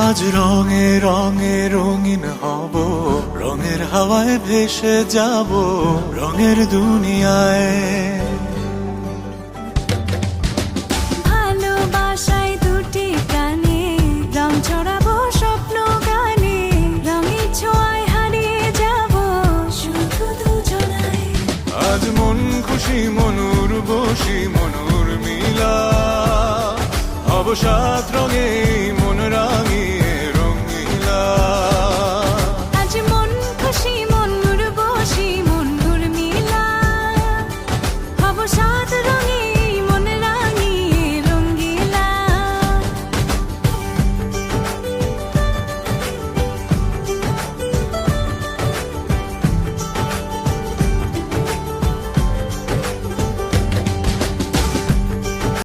আজ রঙে রঙে রঙিন হব, রঙের হাওয়ায় ভেসে যাব রঙের দুনিয়ায়। ভালোবাসায় দুটি প্রাণে রং ছড়াবো স্বপ্ন গানে, রঙের ছোঁয়ায় হারিয়ে যাব শুধু দুজনায়। আজ মন খুশি মনুর বসি মনুর মিলা, অবসাদ রঙে মন রাঙে